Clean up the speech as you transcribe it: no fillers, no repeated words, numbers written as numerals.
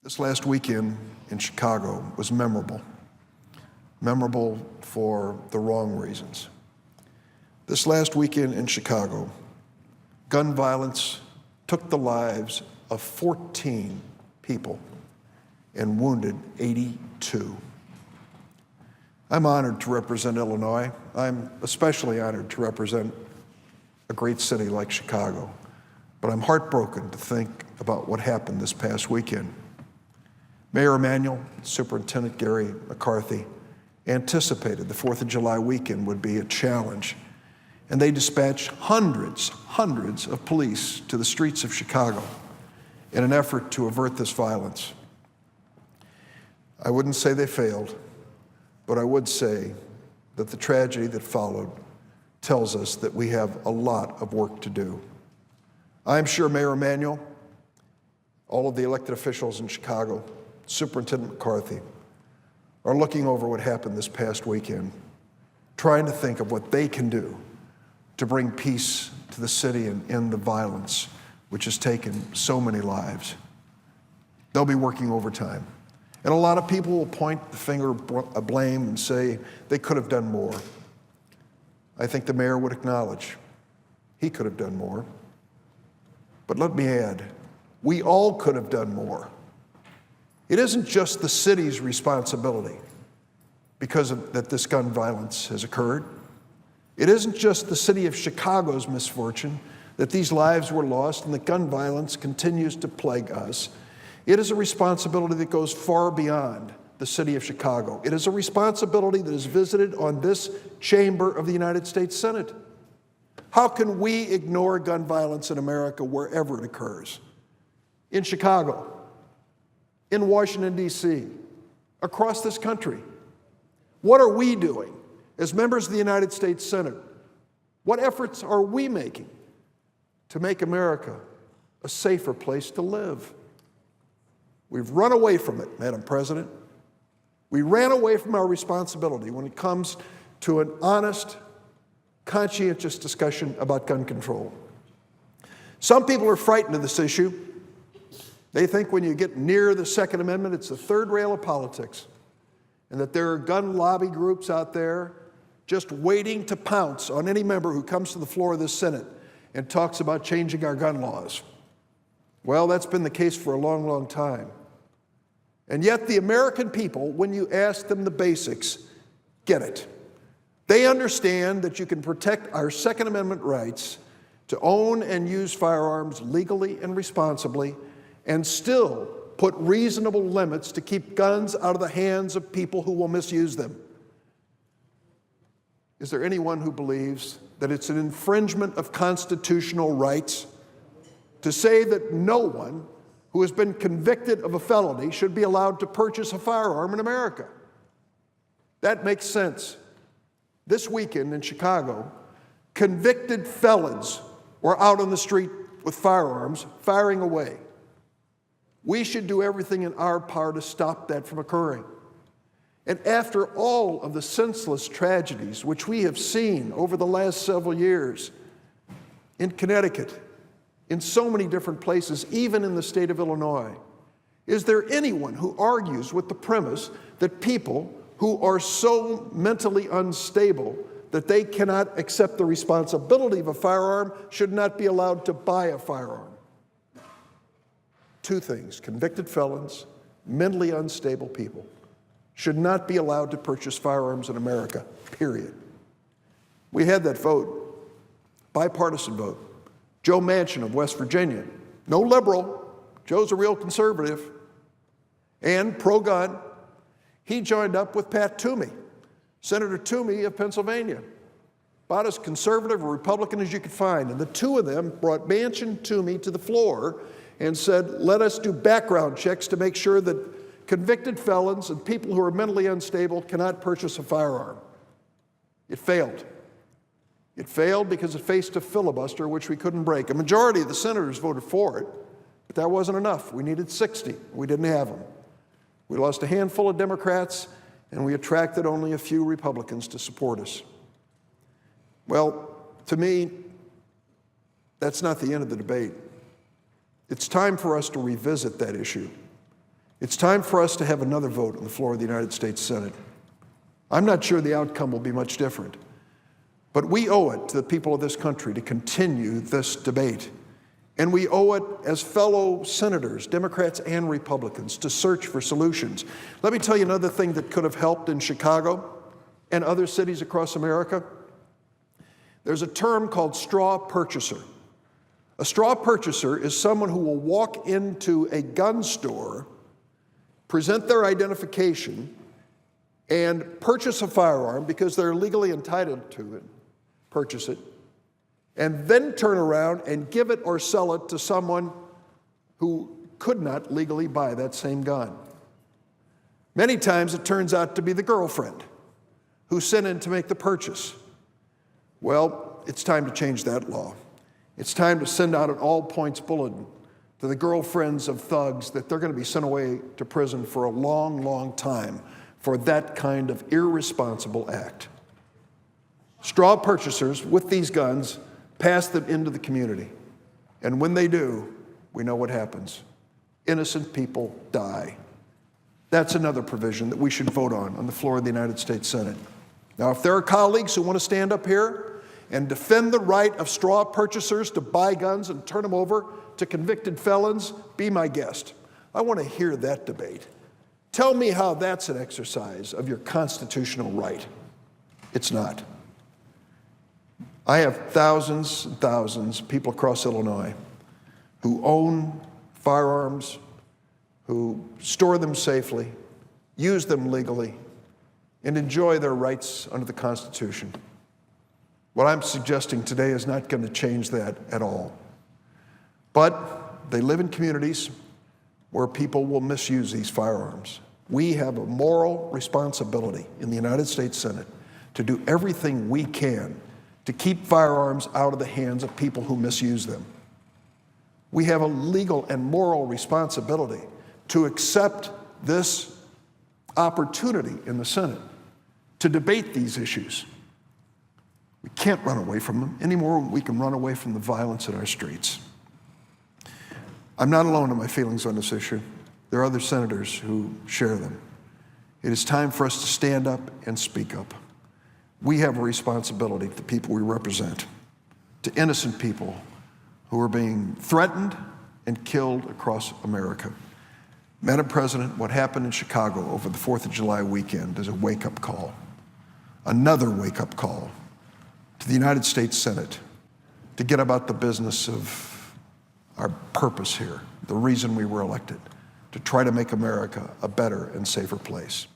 This last weekend in Chicago was memorable. Memorable for the wrong reasons. This last weekend in Chicago, gun violence took the lives of 14 people and wounded 82. I'm honored to represent Illinois. I'm especially honored to represent a great city like Chicago. But I'm heartbroken to think about what happened this past weekend. Mayor Emanuel, Superintendent Gary McCarthy anticipated the 4th of July weekend would be a challenge, and they dispatched hundreds of police to the streets of Chicago in an effort to avert this violence. I wouldn't say they failed, but I would say that the tragedy that followed tells us that we have a lot of work to do. I'm sure Mayor Emanuel, all of the elected officials in Chicago, Superintendent McCarthy, are looking over what happened this past weekend, trying to think of what they can do to bring peace to the city and end the violence which has taken so many lives. They'll be working overtime. And a lot of people will point the finger of blame and say they could have done more. I think the mayor would acknowledge he could have done more. But let me add, we all could have done more. It isn't just the city's responsibility because that this gun violence has occurred. It isn't just the city of Chicago's misfortune that these lives were lost and that gun violence continues to plague us. It is a responsibility that goes far beyond the city of Chicago. It is a responsibility that is visited on this chamber of the United States Senate. How can we ignore gun violence in America wherever it occurs? In Chicago, in Washington, D.C., across this country. What are we doing as members of the United States Senate? What efforts are we making to make America a safer place to live? We've run away from it, Madam President. We ran away from our responsibility when it comes to an honest, conscientious discussion about gun control. Some people are frightened of this issue. They think when you get near the Second Amendment, it's the third rail of politics, and that there are gun lobby groups out there just waiting to pounce on any member who comes to the floor of this Senate and talks about changing our gun laws. Well, that's been the case for a long, long time. And yet the American people, when you ask them the basics, get it. They understand that you can protect our Second Amendment rights to own and use firearms legally and responsibly and still put reasonable limits to keep guns out of the hands of people who will misuse them. Is there anyone who believes that it's an infringement of constitutional rights to say that no one who has been convicted of a felony should be allowed to purchase a firearm in America? That makes sense. This weekend in Chicago, convicted felons were out on the street with firearms, firing away. We should do everything in our power to stop that from occurring. And after all of the senseless tragedies which we have seen over the last several years in Connecticut, in so many different places, even in the state of Illinois, is there anyone who argues with the premise that people who are so mentally unstable that they cannot accept the responsibility of a firearm should not be allowed to buy a firearm? Two things: convicted felons, mentally unstable people should not be allowed to purchase firearms in America, period. We had that vote, bipartisan vote. Joe Manchin of West Virginia, no liberal, Joe's a real conservative, and pro-gun. He joined up with Pat Toomey, Senator Toomey of Pennsylvania, about as conservative a Republican as you could find. And the two of them brought Manchin Toomey to the floor and said, let us do background checks to make sure that convicted felons and people who are mentally unstable cannot purchase a firearm. It failed. It failed because it faced a filibuster which we couldn't break. A majority of the senators voted for it, but that wasn't enough. We needed 60. We didn't have them. We lost a handful of Democrats, and we attracted only a few Republicans to support us. Well, to me, that's not the end of the debate. It's time for us to revisit that issue. It's time for us to have another vote on the floor of the United States Senate. I'm not sure the outcome will be much different, but we owe it to the people of this country to continue this debate. And we owe it as fellow senators, Democrats and Republicans, to search for solutions. Let me tell you another thing that could have helped in Chicago and other cities across America. There's a term called straw purchaser. A straw purchaser is someone who will walk into a gun store, present their identification, and purchase a firearm because they're legally entitled to it, purchase it, and then turn around and give it or sell it to someone who could not legally buy that same gun. Many times it turns out to be the girlfriend who sent in to make the purchase. Well, it's time to change that law. It's time to send out an all-points bulletin to the girlfriends of thugs that they're going to be sent away to prison for a long, long time for that kind of irresponsible act. Straw purchasers with these guns pass them into the community. And when they do, we know what happens. Innocent people die. That's another provision that we should vote on the floor of the United States Senate. Now, if there are colleagues who want to stand up here and defend the right of straw purchasers to buy guns and turn them over to convicted felons, be my guest. I want to hear that debate. Tell me how that's an exercise of your constitutional right. It's not. I have thousands and thousands of people across Illinois who own firearms, who store them safely, use them legally, and enjoy their rights under the Constitution. What I'm suggesting today is not going to change that at all. But they live in communities where people will misuse these firearms. We have a moral responsibility in the United States Senate to do everything we can to keep firearms out of the hands of people who misuse them. We have a legal and moral responsibility to accept this opportunity in the Senate to debate these issues. We can't run away from them any more than we can run away from the violence in our streets. I'm not alone in my feelings on this issue. There are other senators who share them. It is time for us to stand up and speak up. We have a responsibility to the people we represent, to innocent people who are being threatened and killed across America. Madam President, what happened in Chicago over the 4th of July weekend is a wake-up call, another wake-up call to the United States Senate to get about the business of our purpose here, the reason we were elected, to try to make America a better and safer place.